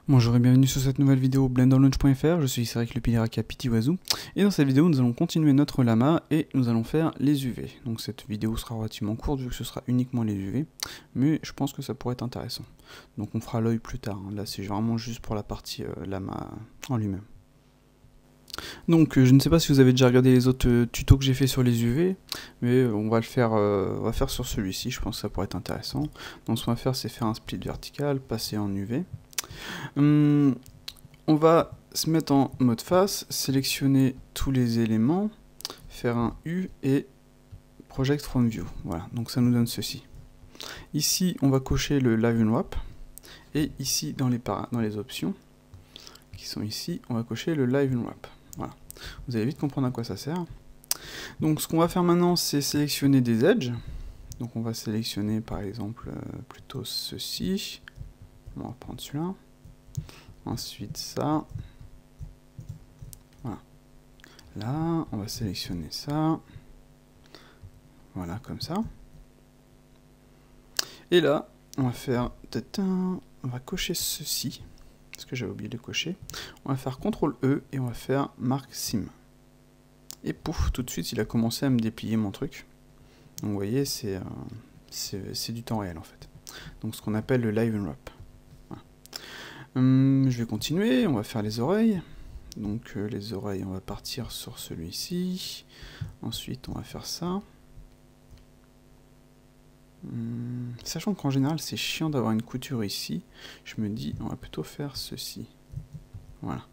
Bonjour et bienvenue sur cette nouvelle vidéo blenderlaunch.fr, je suis Cédric le Piliraka Pitiwazou et dans cette vidéo nous allons continuer notre lama et nous allons faire les UV. Donc cette vidéo sera relativement courte vu que ce sera uniquement les UV, mais je pense que ça pourrait être intéressant. Donc on fera l'œil plus tard, là c'est vraiment juste pour la partie lama en lui-même. Donc je ne sais pas si vous avez déjà regardé les autres tutos que j'ai fait sur les UV, mais on va le faire, sur celui-ci, je pense que ça pourrait être intéressant. Donc ce qu'on va faire c'est faire un split vertical, passer en UV. On va se mettre en mode face, sélectionner tous les éléments, faire un U et Project from View. Voilà, donc ça nous donne ceci. Ici, on va cocher le Live Unwrap et ici, dans les options qui sont ici, on va cocher le Live Unwrap. Voilà, vous allez vite comprendre à quoi ça sert. Donc, ce qu'on va faire maintenant, c'est sélectionner des edges. Donc, on va sélectionner par exemple plutôt ceci. On va prendre celui-là. Ensuite ça. Voilà. Là, on va sélectionner ça. Voilà, comme ça. Et là, on va faire... On va cocher ceci. Parce que j'avais oublié de cocher. On va faire CTRL E et on va faire Mark Sim. Et pouf, tout de suite, il a commencé à me déplier mon truc. Donc vous voyez, c'est du temps réel en fait. Donc ce qu'on appelle le Live Unwrap. Je vais continuer, on va faire les oreilles. Donc les oreilles, on va partir sur celui-ci. Ensuite, on va faire ça. Sachant qu'en général, c'est chiant d'avoir une couture ici, je me dis, on va plutôt faire ceci. Voilà,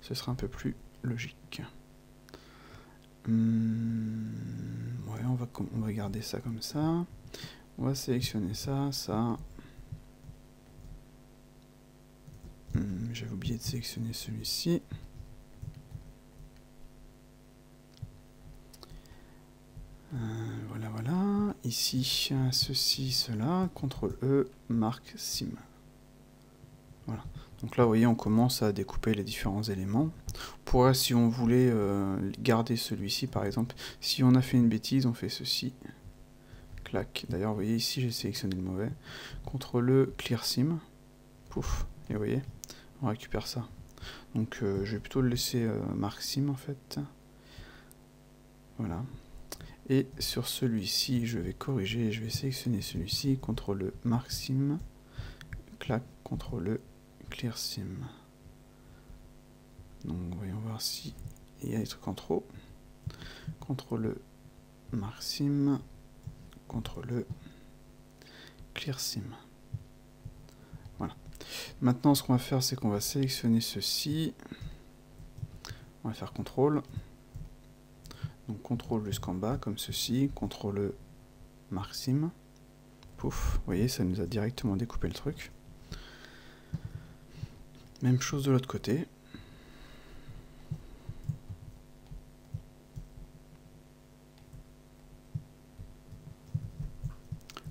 ce sera un peu plus logique. Ouais, on va garder ça comme ça. On va sélectionner ça, ça. J'avais oublié de sélectionner celui-ci. Voilà. Ici, ceci, cela. CTRL E, Mark Sim. Voilà. Donc là, vous voyez, on commence à découper les différents éléments. Pour si on voulait garder celui-ci, par exemple, si on a fait une bêtise, on fait ceci. Clac. D'ailleurs, vous voyez, ici, j'ai sélectionné le mauvais. CTRL E, Clear Sim. Pouf. Et vous voyez, on récupère ça. Donc, je vais plutôt le laisser Mark Sim, en fait. Voilà. Et sur celui-ci, je vais corriger, je vais sélectionner celui-ci, CTRL E, Mark Sim, clac, CTRL E, Clear Sim. Donc voyons voir si il y a des trucs en trop. CTRL E, Mark Sim, CTRL E, Clear Sim. Voilà. Maintenant, ce qu'on va faire, c'est qu'on va sélectionner ceci. On va faire CTRL. Donc CTRL jusqu'en bas, comme ceci, CTRL E, Mark Sim. Pouf, vous voyez, ça nous a directement découpé le truc. Même chose de l'autre côté.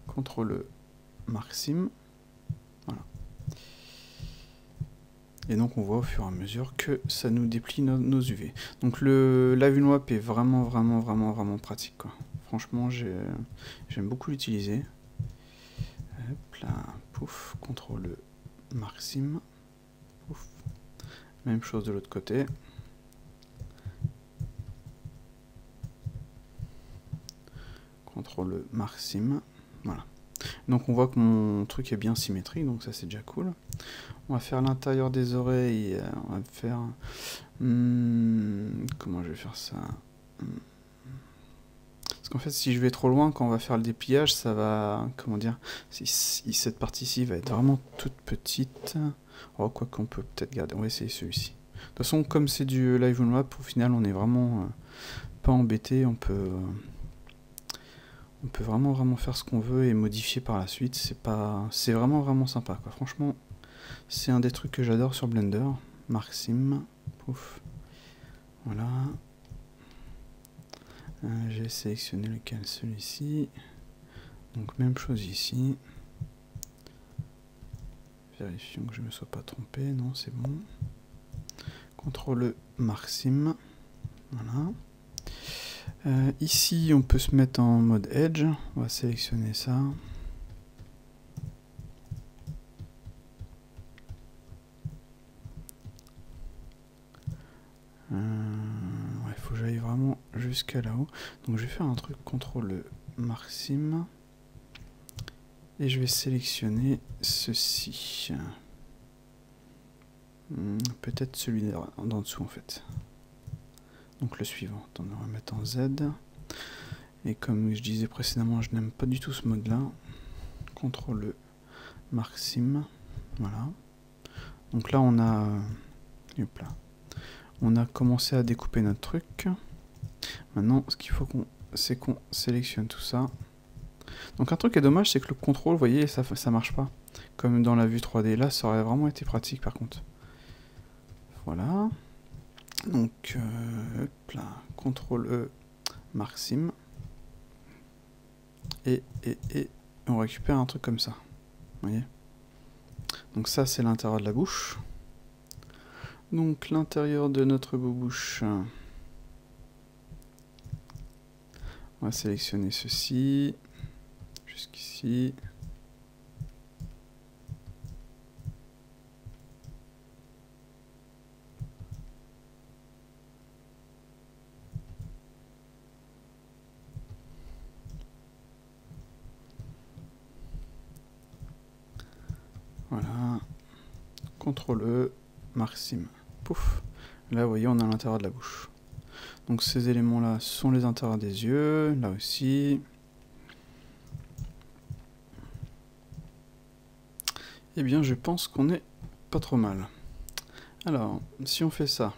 CTRL E, Mark Sim. Voilà. Et donc on voit au fur et à mesure que ça nous déplie nos UV. Donc le Live Unwrap est vraiment pratique, quoi. Franchement, j'aime beaucoup l'utiliser. Hop là, pouf, CTRL E, Mark Sim. Pouf. Même chose de l'autre côté. CTRL E, Mark Sim. Voilà. Donc on voit que mon truc est bien symétrique, donc ça c'est déjà cool. On va faire l'intérieur des oreilles, on va faire... comment je vais faire ça? Parce qu'en fait, si je vais trop loin, quand on va faire le dépliage, ça va... Comment dire? Cette partie-ci va être vraiment toute petite. Oh, quoi qu'on peut peut-être garder. On va essayer celui-ci. De toute façon, comme c'est du Live Unwrap, au final, on est vraiment pas embêté. On peut vraiment faire ce qu'on veut et modifier par la suite. C'est vraiment sympa, quoi. Franchement, c'est un des trucs que j'adore sur Blender. Mark Sim. Pouf. Voilà. J'ai sélectionné lequel, celui-ci. Donc même chose ici. Vérifions que je ne me sois pas trompé. Non, c'est bon. CTRL E, Mark Sim. Voilà. Ici, on peut se mettre en mode Edge. On va sélectionner ça. jusqu'à là-haut. Donc je vais faire un truc, CTRL Mark-Sim. Et je vais sélectionner ceci. Peut-être celui d'en dessous en fait. Donc le suivant. On va mettre en Z. Et comme je disais précédemment, je n'aime pas du tout ce mode-là. CTRL Mark-Sim. Voilà. Donc là on a... hop là. On a commencé à découper notre truc. Maintenant, ce qu'il faut c'est qu'on sélectionne tout ça. Donc un truc qui est dommage, c'est que le contrôle, vous voyez, ça marche pas. Comme dans la vue 3D. Là, ça aurait vraiment été pratique par contre. Voilà. Donc, hop là, CTRL E, Mark-Sim. Et on récupère un truc comme ça. Vous voyez. Donc ça, c'est l'intérieur de la bouche. Donc l'intérieur de notre bouche. On va sélectionner ceci. Jusqu'ici. Voilà. CTRL E, Mark-Sim. Pouf. Là, vous voyez, on a l'intérieur de la bouche. Donc ces éléments-là sont les intérieurs des yeux. Là aussi. Eh bien, je pense qu'on est pas trop mal. Alors, si on fait ça.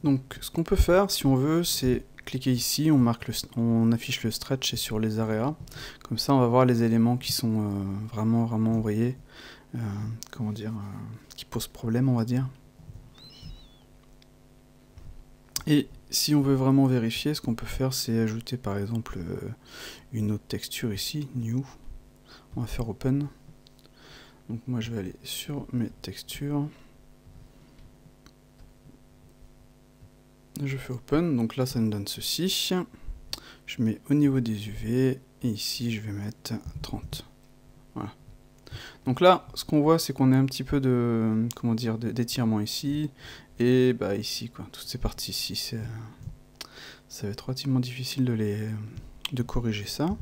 Donc, ce qu'on peut faire, si on veut, c'est cliquer ici, on affiche le stretch et sur les areas. Comme ça, on va voir les éléments qui sont vraiment, vous voyez, comment dire, qui posent problème, on va dire. Et si on veut vraiment vérifier, ce qu'on peut faire, c'est ajouter par exemple une autre texture ici, New. On va faire Open. Donc moi, je vais aller sur mes textures. Je fais Open, donc là, ça me donne ceci. Je mets au niveau des UV, et ici, je vais mettre 30. Voilà. Donc là, ce qu'on voit, c'est qu'on a un petit peu de, comment dire, d'étirement ici, et bah ici, quoi. Toutes ces parties ici, ça va être relativement difficile de corriger ça.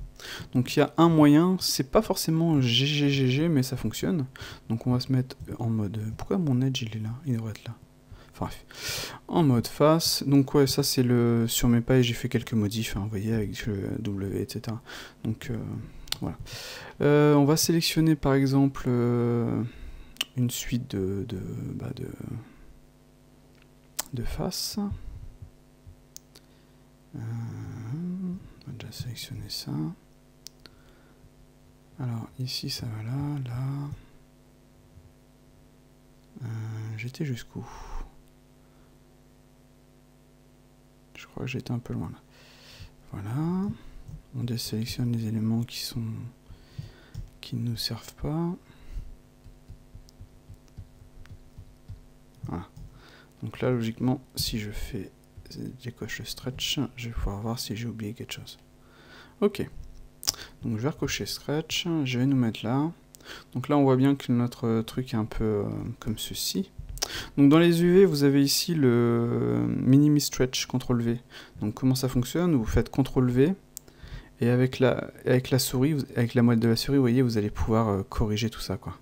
Donc il y a un moyen, c'est pas forcément GGGG, mais ça fonctionne. Donc on va se mettre en mode... Pourquoi mon edge, il est là? Il devrait être là. Enfin bref. En mode face. Donc ouais, ça c'est le... Sur mes pages, j'ai fait quelques modifs, hein, vous voyez, avec le W, etc. Donc... voilà. On va sélectionner par exemple une suite de faces. On va déjà sélectionner ça. Alors ici ça va là. J'étais jusqu'où? Je crois que j'étais un peu loin là. Voilà. On désélectionne les éléments qui ne nous servent pas. Voilà. Donc là, logiquement, si je décoche le stretch, je vais pouvoir voir si j'ai oublié quelque chose. Ok. Donc je vais recocher stretch, je vais nous mettre là. Donc là, on voit bien que notre truc est un peu comme ceci. Donc dans les UV, vous avez ici le Minimi Stretch, CTRL V. Donc comment ça fonctionne? Vous faites CTRL V. Et avec la souris, avec la molette de la souris, vous voyez, vous allez pouvoir corriger tout ça, quoi.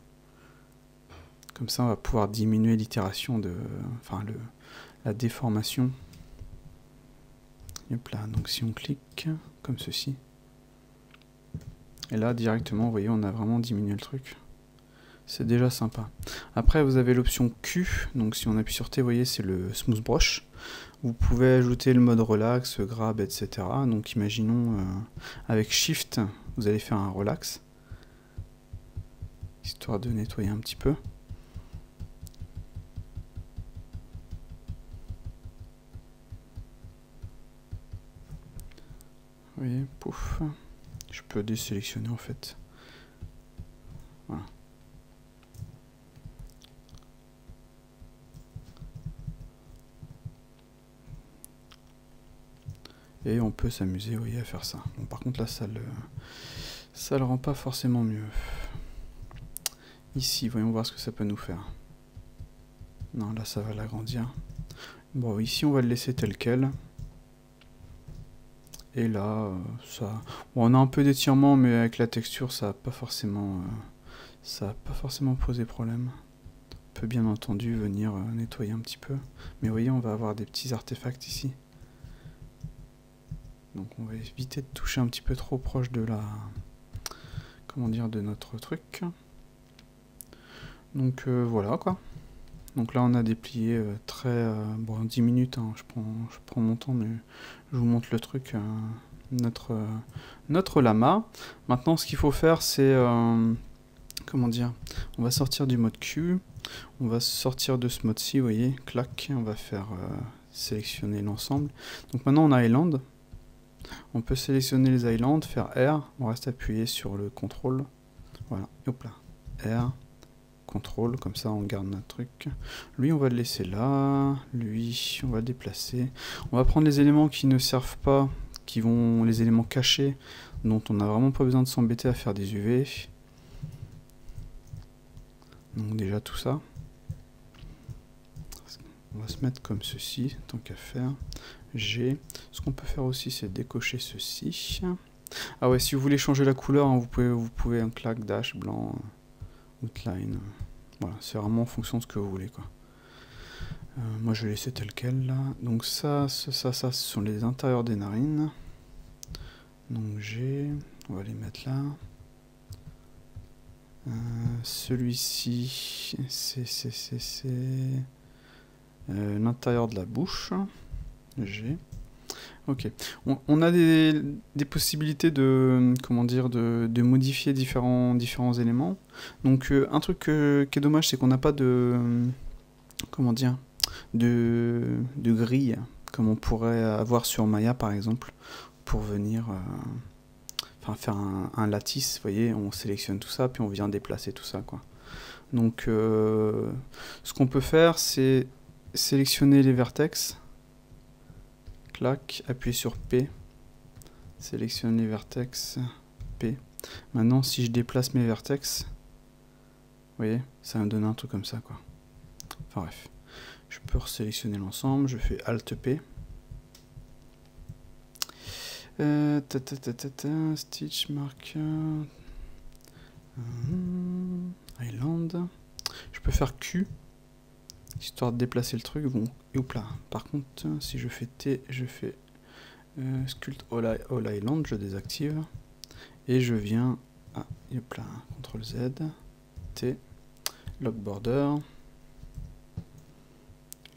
Comme ça, on va pouvoir diminuer l'itération enfin, la déformation. Hop là, donc si on clique, comme ceci. Et là, directement, vous voyez, on a vraiment diminué le truc. C'est déjà sympa. Après, vous avez l'option Q. Donc si on appuie sur T, vous voyez, c'est le Smooth Brush. Vous pouvez ajouter le mode relax, grab, etc. Donc imaginons, avec Shift, vous allez faire un relax. Histoire de nettoyer un petit peu. Vous voyez, pouf. Je peux désélectionner en fait. Voilà. Et on peut s'amuser, vous voyez, à faire ça. Bon, par contre là, ça le rend pas forcément mieux. Ici, voyons voir ce que ça peut nous faire. Non, là, ça va l'agrandir. Bon, ici, on va le laisser tel quel. Et là, ça... Bon, on a un peu d'étirement, mais avec la texture, ça n'a pas forcément posé problème. On peut bien entendu venir nettoyer un petit peu. Mais vous voyez, on va avoir des petits artefacts ici. Donc on va éviter de toucher un petit peu trop proche de la... Comment dire, de notre truc. Donc voilà quoi. Donc là on a déplié très... bon 10 minutes, hein, je prends mon temps, mais je vous montre le truc, notre lama. Maintenant ce qu'il faut faire c'est... comment dire, on va sortir du mode Q, on va sortir de ce mode-ci, vous voyez, clac, on va faire sélectionner l'ensemble. Donc maintenant on a Island, on peut sélectionner les islands, faire R, on reste appuyé sur le contrôle, voilà, hop là, R, contrôle, comme ça on garde notre truc. Lui on va le laisser là, lui on va le déplacer. On va prendre les éléments qui ne servent pas, les éléments cachés, dont on n'a vraiment pas besoin de s'embêter à faire des UV. Donc déjà tout ça. On va se mettre comme ceci, tant qu'à faire. G. Ce qu'on peut faire aussi, c'est décocher ceci. Ah ouais, si vous voulez changer la couleur, hein, vous pouvez un clac, dash, blanc, outline. Voilà, c'est vraiment en fonction de ce que vous voulez, quoi. Moi, je vais laisser tel quel, là. Donc ça, ce sont les intérieurs des narines. Donc G, on va les mettre là. Celui-ci, c'est l'intérieur de la bouche. G. Ok. On a des possibilités de, comment dire, de modifier différents éléments. Donc un truc qui est dommage, c'est qu'on n'a pas de, comment dire, de grille comme on pourrait avoir sur Maya par exemple, pour venir faire un lattice, vous voyez, on sélectionne tout ça, puis on vient déplacer tout ça, quoi. Donc, ce qu'on peut faire, c'est sélectionner les vertex, clac, appuyer sur P, sélectionner les vertex, P. Maintenant, si je déplace mes vertex, vous voyez, ça va me donner un truc comme ça, quoi. Enfin bref, je peux resélectionner l'ensemble, je fais Alt P. Stitch marker Island. Je peux faire Q histoire de déplacer le truc. Bon, et hop là. Par contre, si je fais T, je fais Sculpt All Island, je désactive et je viens à hop là, CTRL Z, T, Lock Border.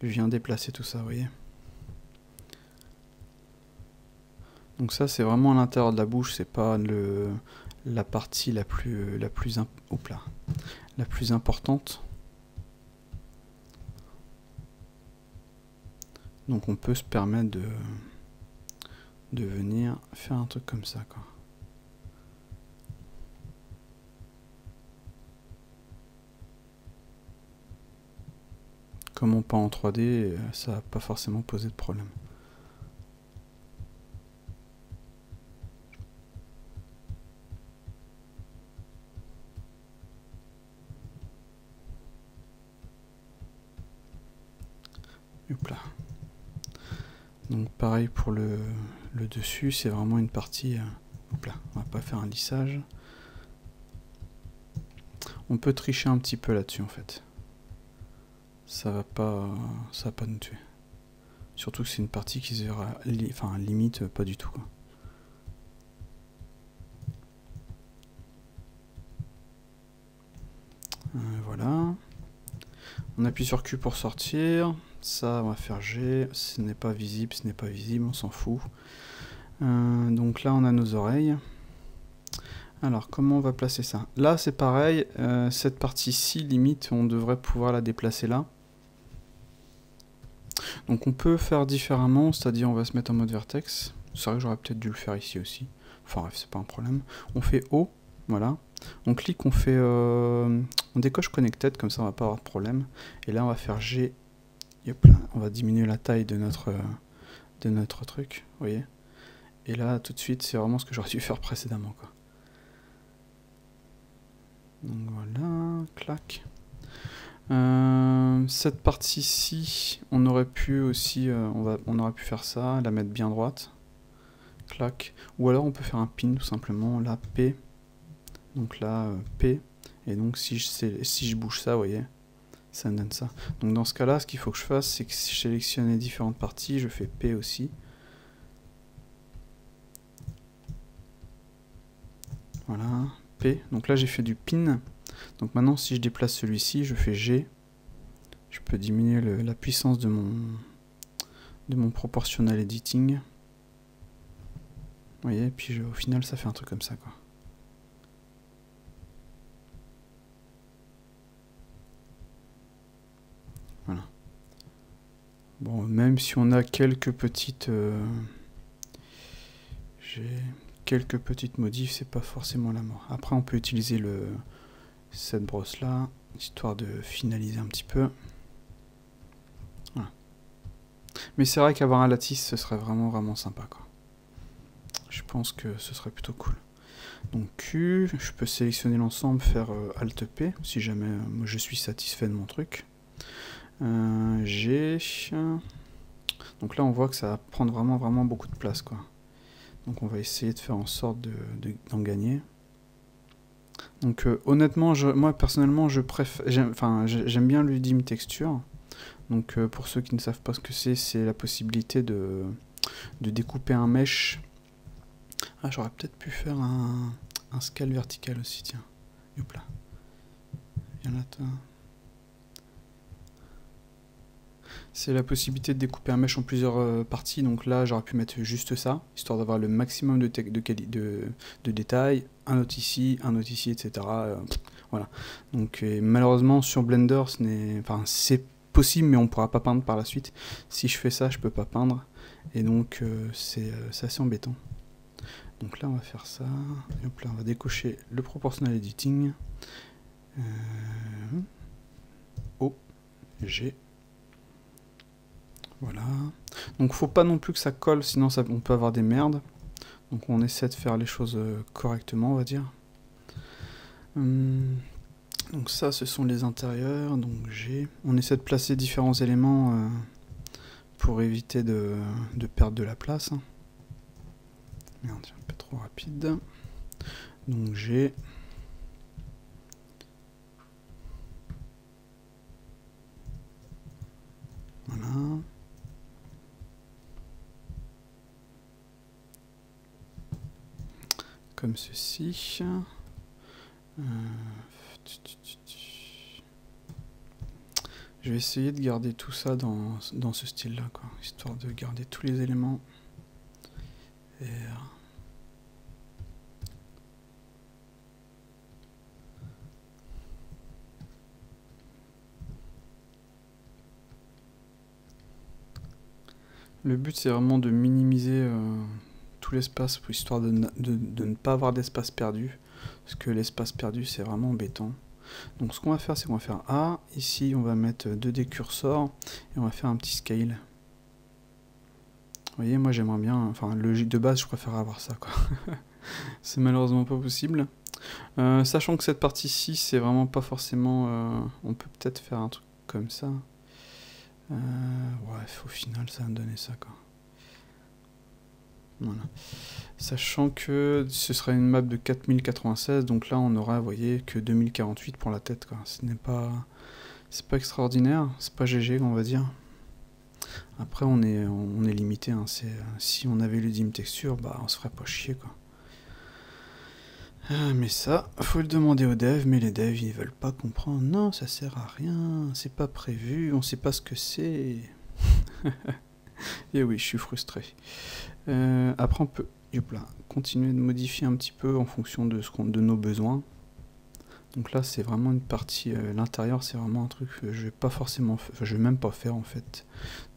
Je viens déplacer tout ça, vous voyez. Donc ça c'est vraiment à l'intérieur de la bouche, c'est pas la partie la plus importante. Donc on peut se permettre de venir faire un truc comme ça, quoi. Comme on peint en 3D, ça va pas forcément poser de problème. Hop là. Donc pareil pour le dessus, c'est vraiment une partie... hop là, on va pas faire un lissage. On peut tricher un petit peu là-dessus en fait. Ça va pas nous tuer. Surtout que c'est une partie qui se verra, limite pas du tout, quoi. Voilà. On appuie sur Q pour sortir. Ça, on va faire G. Ce n'est pas visible, on s'en fout. Donc là, on a nos oreilles. Alors, comment on va placer ça? Là, c'est pareil. Cette partie-ci, limite, on devrait pouvoir la déplacer là. Donc on peut faire différemment, c'est-à-dire on va se mettre en mode vertex. C'est vrai que j'aurais peut-être dû le faire ici aussi. Enfin bref, c'est pas un problème. On fait O, voilà. On clique, on fait... on décoche Connected, comme ça on va pas avoir de problème. Et là on va faire G. Hop là, on va diminuer la taille de notre truc, vous voyez. Et là, tout de suite, c'est vraiment ce que j'aurais dû faire précédemment, quoi. Donc voilà, clac. Cette partie-ci, on aurait pu aussi, on aurait pu faire ça, la mettre bien droite. clac. Ou alors on peut faire un pin tout simplement, là P, donc là P, et donc si je bouge ça, vous voyez, ça me donne ça. Donc dans ce cas là, ce qu'il faut que je fasse, c'est que si je sélectionne les différentes parties, je fais P aussi. Voilà, P, donc là j'ai fait du pin. Donc maintenant si je déplace celui-ci, je fais G, je peux diminuer la puissance de mon proportional editing. Vous voyez, puis au final ça fait un truc comme ça, quoi. Voilà. Bon, même si on a quelques petites modifs, c'est pas forcément la mort. Après on peut utiliser cette brosse là, histoire de finaliser un petit peu. Voilà. Mais c'est vrai qu'avoir un lattice, ce serait vraiment sympa, quoi. Je pense que ce serait plutôt cool. Donc Q, je peux sélectionner l'ensemble, faire Alt P, si jamais je suis satisfait de mon truc. G, donc là on voit que ça va prendre vraiment beaucoup de place, quoi. Donc on va essayer de faire en sorte d'en gagner. Donc honnêtement, moi personnellement, j'aime bien l'Udime Texture. Donc pour ceux qui ne savent pas ce que c'est la possibilité de découper un mesh. Ah, j'aurais peut-être pu faire un scale vertical aussi, tiens. Hop là. Il y en a toi. C'est la possibilité de découper un mesh en plusieurs parties. Donc là, j'aurais pu mettre juste ça, histoire d'avoir le maximum de détails. Un autre ici, etc. Voilà. Donc malheureusement, sur Blender, c'est possible, mais on ne pourra pas peindre par la suite. Si je fais ça, je peux pas peindre. Et donc, c'est assez embêtant. Donc là, on va faire ça. Et hop là, on va décocher le proportional editing. O, G. Voilà. Donc faut pas non plus que ça colle, sinon on peut avoir des merdes. Donc on essaie de faire les choses correctement, on va dire. Donc ça, ce sont les intérieurs. Donc on essaie de placer différents éléments pour éviter de perdre de la place. Merde, c'est un peu trop rapide. Donc G. Voilà. Comme ceci. Je vais essayer de garder tout ça dans ce style-là, quoi, histoire de garder tous les éléments. R. Le but, c'est vraiment de minimiser tout l'espace, histoire de ne pas avoir d'espace perdu, parce que l'espace perdu, c'est vraiment embêtant. Donc ce qu'on va faire, c'est qu'on va faire A, ici on va mettre 2D cursor, et on va faire un petit scale. Vous voyez, moi j'aimerais bien, enfin logique de base, je préfère avoir ça, quoi. C'est malheureusement pas possible. Sachant que cette partie-ci, c'est vraiment pas forcément... on peut peut-être faire un truc comme ça. Bref, au final, ça va me donner ça, quoi. Voilà. Sachant que ce sera une map de 4096, donc là on aura, vous voyez, que 2048 pour la tête, quoi. Ce n'est pas... c'est pas extraordinaire, c'est pas GG, on va dire. Après, on est limité, hein. Si on avait l'Udime Texture, bah on se ferait pas chier, quoi. Mais ça, faut le demander aux devs, mais les devs ils veulent pas comprendre. Non, ça sert à rien, c'est pas prévu, on sait pas ce que c'est. Et oui, je suis frustré. Après on peut continuer de modifier un petit peu en fonction de nos besoins. Donc là c'est vraiment une partie, l'intérieur c'est vraiment un truc que je vais pas forcément, je vais même pas faire en fait.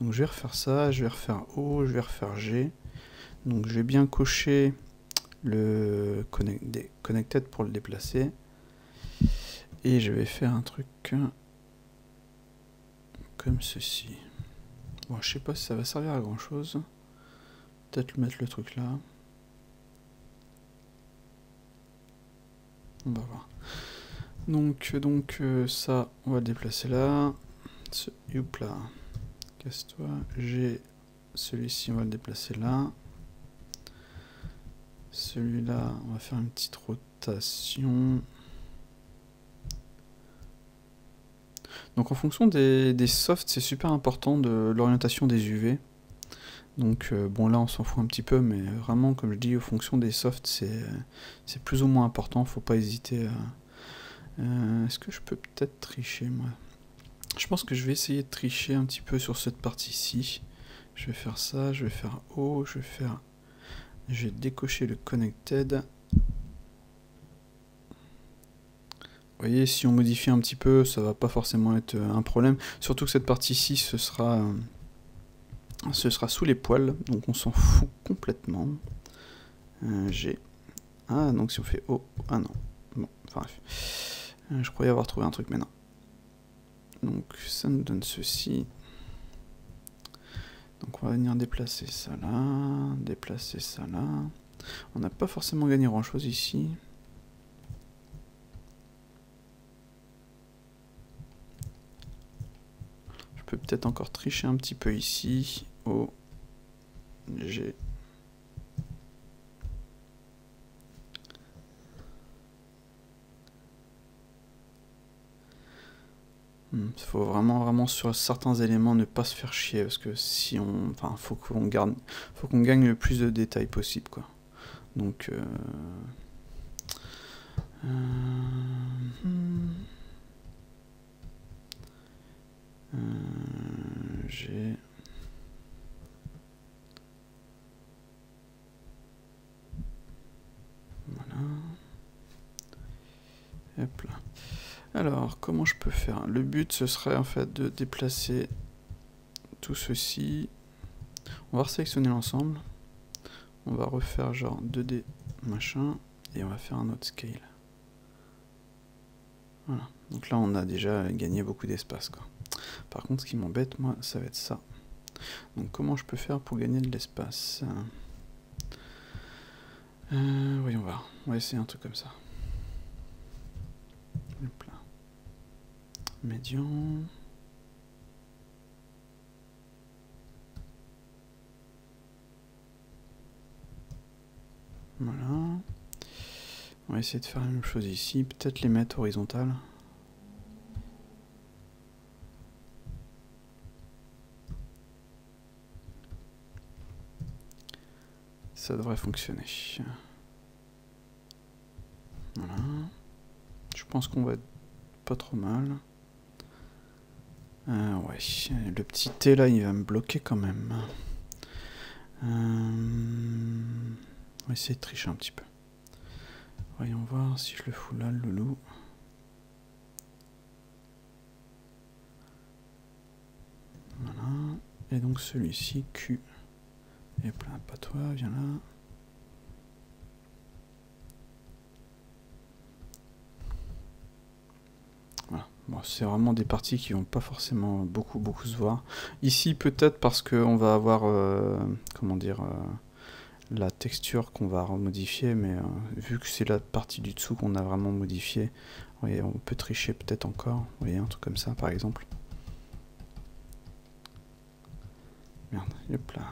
Donc je vais refaire ça, je vais refaire O, je vais refaire G. Donc je vais bien cocher le connected pour le déplacer, et je vais faire un truc comme ceci. Bon, je sais pas si ça va servir à grand chose, peut-être mettre le truc là, on va voir. Donc ça on va le déplacer là, youp là, casse-toi, j'ai celui-ci on va le déplacer là. Celui-là, on va faire une petite rotation. Donc en fonction des softs, c'est super important de l'orientation des UV. Donc bon là on s'en fout un petit peu, mais vraiment comme je dis, en fonction des softs, c'est plus ou moins important, faut pas hésiter à... Est-ce que je peux peut-être tricher moi? Je pense que je vais essayer de tricher un petit peu sur cette partie-ci. Je vais faire ça, je vais faire O, je vais décocher le Connected. Vous voyez, si on modifie un petit peu, ça va pas forcément être un problème. Surtout que cette partie-ci, ce sera sous les poils, donc on s'en fout complètement. G. Ah, donc si on fait O, ah non. Bon, enfin bref. Je croyais avoir trouvé un truc, mais non. Donc ça nous donne ceci. Donc on va venir déplacer ça là, déplacer ça là. On n'a pas forcément gagné grand chose ici. Je peux peut-être encore tricher un petit peu ici. O, G. Il faut vraiment sur certains éléments ne pas se faire chier, parce que si on... Enfin, faut qu'on gagne le plus de détails possible, quoi. Donc... j'ai... Voilà. Hop là. Alors, comment je peux faire? Le but, ce serait en fait de déplacer tout ceci. On va resélectionner l'ensemble. On va refaire genre 2D machin. Et on va faire un autre scale. Voilà. Donc là, on a déjà gagné beaucoup d'espace, quoi. Par contre, ce qui m'embête, moi, ça va être ça. Donc comment je peux faire pour gagner de l'espace? Voyons voir. On va essayer un truc comme ça. Hop là. Médian. Voilà. On va essayer de faire la même chose ici. Peut-être les mettre horizontales. Ça devrait fonctionner. Voilà. Je pense qu'on va être pas trop mal. Ouais, le petit T là, il va me bloquer quand même. On va essayer de tricher un petit peu. Voyons voir si je le fous là, le loulou. Voilà. Et donc celui-ci, Q. Et plein, pas toi, viens là. Voilà. Bon, c'est vraiment des parties qui vont pas forcément beaucoup se voir. Ici, peut-être parce qu'on va avoir, comment dire, la texture qu'on va remodifier, mais vu que c'est la partie du dessous qu'on a vraiment modifié, voyez, on peut tricher peut-être encore. Vous voyez, un truc comme ça, par exemple. Merde, hop là.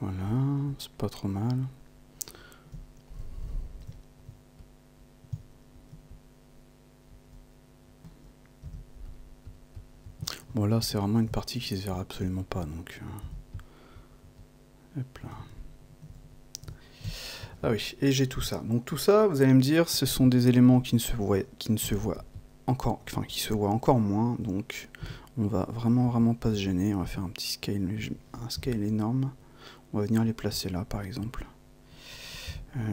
Voilà, c'est pas trop mal. Bon là c'est vraiment une partie qui se verra absolument pas, donc... Hop là. Ah oui, et j'ai tout ça. Donc tout ça, vous allez me dire, ce sont des éléments qui ne se voient encore, enfin qui se voient encore moins, donc on va vraiment pas se gêner. On va faire un petit scale, un scale énorme. On va venir les placer là par exemple.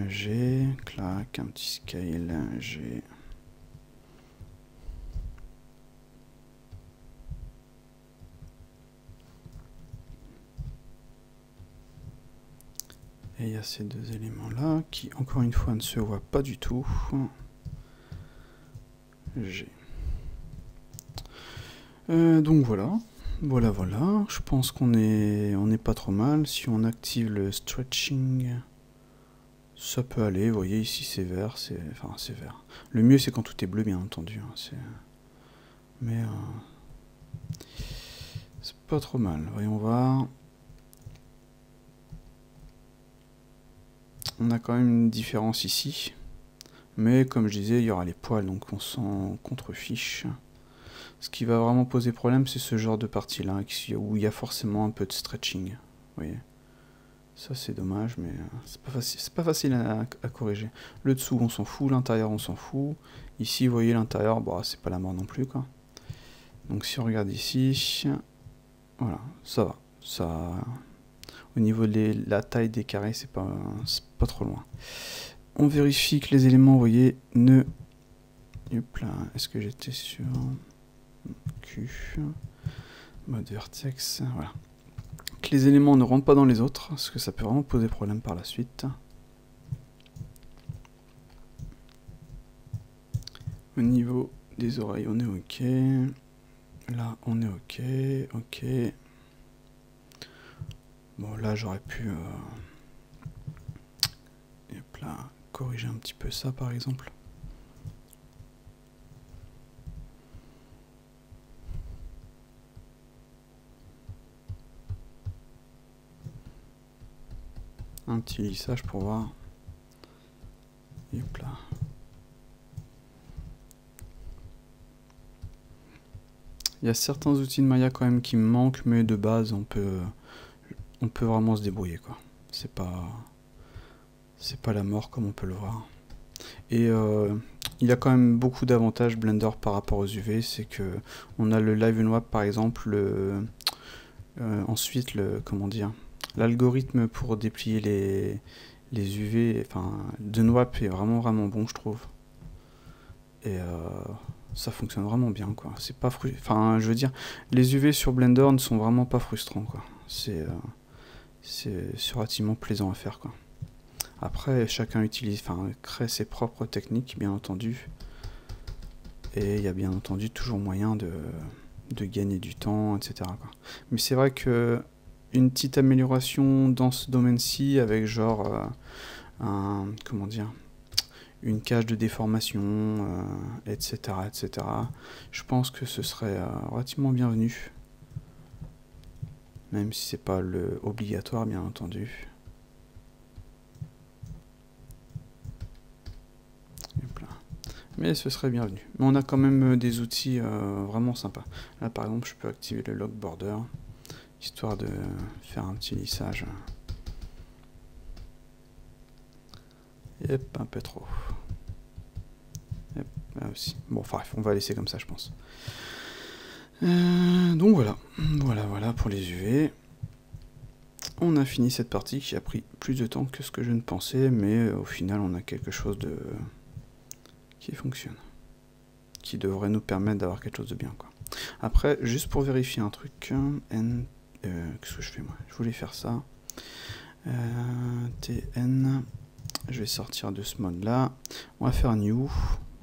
G, clac, un petit scale, G. Et il y a ces deux éléments là qui encore une fois ne se voient pas du tout. G. Donc voilà. Voilà, voilà, je pense qu'on est pas trop mal. Si on active le stretching, ça peut aller. Vous voyez ici c'est vert, enfin c'est vert. Le mieux c'est quand tout est bleu bien entendu. Hein, mais c'est pas trop mal. Voyons voir. On a quand même une différence ici. Mais comme je disais, il y aura les poils, donc on s'en contrefiche. Ce qui va vraiment poser problème, c'est ce genre de partie-là, où il y a forcément un peu de stretching. Vous voyez. Ça c'est dommage, mais c'est pas facile à corriger. Le dessous on s'en fout, l'intérieur on s'en fout. Ici vous voyez l'intérieur, bon, c'est pas la mort non plus quoi. Donc si on regarde ici, voilà, ça va. Ça, au niveau de la taille des carrés, c'est pas trop loin. On vérifie que les éléments, vous voyez, ne... Hop là, est-ce que j'étais sur Q, mode vertex, voilà. Que les éléments ne rentrent pas dans les autres, parce que ça peut vraiment poser problème par la suite. Au niveau des oreilles, on est ok. Là, on est ok, ok. Bon, là, j'aurais pu hop là, corriger un petit peu ça, par exemple. Un petit lissage pour voir. Et hop là. Il y a certains outils de Maya quand même qui me manquent, mais de base on peut vraiment se débrouiller quoi. C'est pas la mort comme on peut le voir. Et il a quand même beaucoup d'avantages Blender par rapport aux UV, c'est que on a le Live Nwap par exemple, ensuite comment dire, l'algorithme pour déplier les UV, enfin de Nwap est vraiment bon je trouve. Et ça fonctionne vraiment bien quoi. C'est pas enfin je veux dire, les UV sur Blender ne sont vraiment pas frustrants quoi. C'est relativement plaisant à faire quoi. Après chacun crée ses propres techniques bien entendu. Et il y a bien entendu toujours moyen de gagner du temps, etc. quoi. Mais c'est vrai que une petite amélioration dans ce domaine-ci avec genre comment dire, une cage de déformation, etc., etc. Je pense que ce serait relativement bienvenu. Même si c'est pas obligatoire, bien entendu. Mais ce serait bienvenu. Mais on a quand même des outils vraiment sympas. Là, par exemple, je peux activer le Lock Border, histoire de faire un petit lissage. Yep, un peu trop. Yep, là aussi. Bon, enfin bref, on va laisser comme ça, je pense. Donc voilà. Voilà pour les UV. On a fini cette partie qui a pris plus de temps que ce que je ne pensais, mais au final, on a quelque chose qui fonctionne. Qui devrait nous permettre d'avoir quelque chose de bien, quoi. Après, juste pour vérifier un truc, qu'est-ce que je fais moi? Je voulais faire ça. TN, je vais sortir de ce mode là. On va faire New,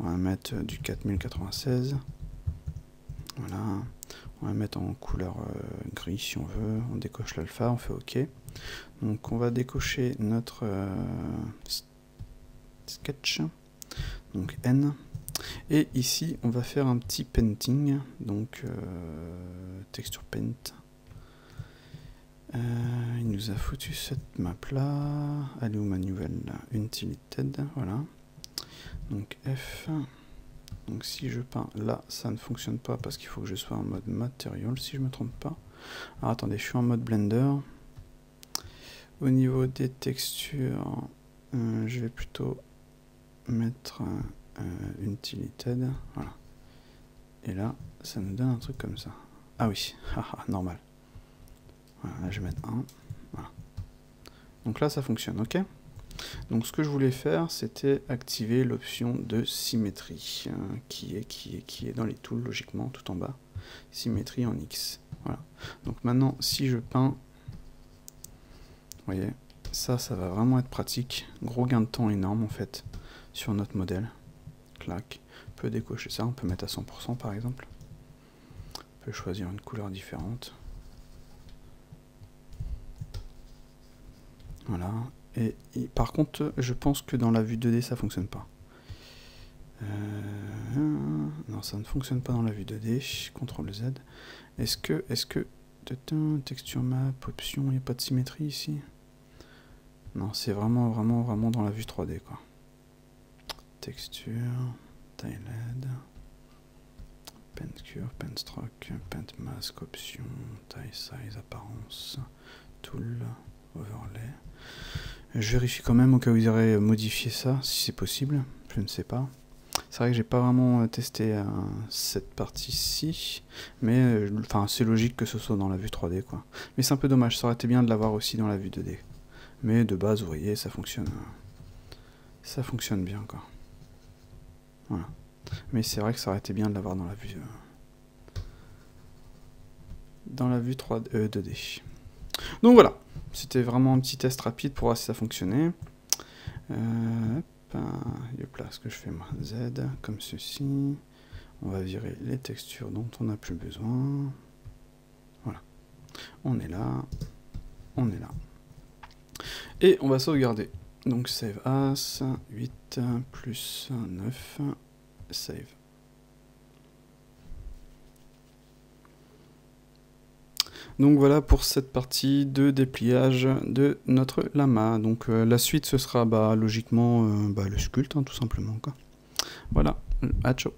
on va mettre du 4096. Voilà, on va mettre en couleur gris si on veut. On décoche l'alpha, on fait OK. Donc on va décocher notre sketch. Donc N. Et ici, on va faire un petit painting, donc texture paint. Il nous a foutu cette map là. Elle est où ma nouvelle Untitled, voilà. Donc F. Donc si je peins là, ça ne fonctionne pas parce qu'il faut que je sois en mode Material, si je me trompe pas. Alors attendez, je suis en mode Blender. Au niveau des textures, je vais plutôt mettre Untitled, voilà. Et là, ça nous donne un truc comme ça. Ah oui, normal. Voilà, là je vais mettre 1. Voilà. Donc là, ça fonctionne, ok. Donc ce que je voulais faire, c'était activer l'option de symétrie, qui est dans les tools, logiquement, tout en bas. Symétrie en X. Voilà. Donc maintenant, si je peins, vous voyez, ça va vraiment être pratique. Gros gain de temps énorme, en fait, sur notre modèle. Clac. On peut décocher ça, on peut mettre à 100% par exemple. On peut choisir une couleur différente. Voilà. Et par contre, je pense que dans la vue 2D, ça fonctionne pas. Non, ça ne fonctionne pas dans la vue 2D. CTRL Z. Est-ce que texture map, option, il n'y a pas de symétrie ici? Non, c'est vraiment dans la vue 3D, quoi. Texture, taille LED, pen curve, pen stroke, pen mask, option, taille, size, apparence, tool, overlay. Je vérifie quand même au cas où ils auraient modifié ça, si c'est possible, je ne sais pas. C'est vrai que j'ai pas vraiment testé cette partie-ci, mais enfin c'est logique que ce soit dans la vue 3D, quoi. Mais c'est un peu dommage, ça aurait été bien de l'avoir aussi dans la vue 2D. Mais de base, vous voyez, ça fonctionne bien, quoi. Voilà. Mais c'est vrai que ça aurait été bien de l'avoir dans la vue 2D. Donc voilà, c'était vraiment un petit test rapide pour voir si ça fonctionnait. Hop là, ce que je fais moi, Z, comme ceci. On va virer les textures dont on n'a plus besoin. Voilà. On est là. On est là. Et on va sauvegarder. Donc save as, 8 plus 9, save. Donc voilà pour cette partie de dépliage de notre lama. Donc la suite ce sera logiquement le sculpte, hein, tout simplement, quoi. Voilà, à ciao.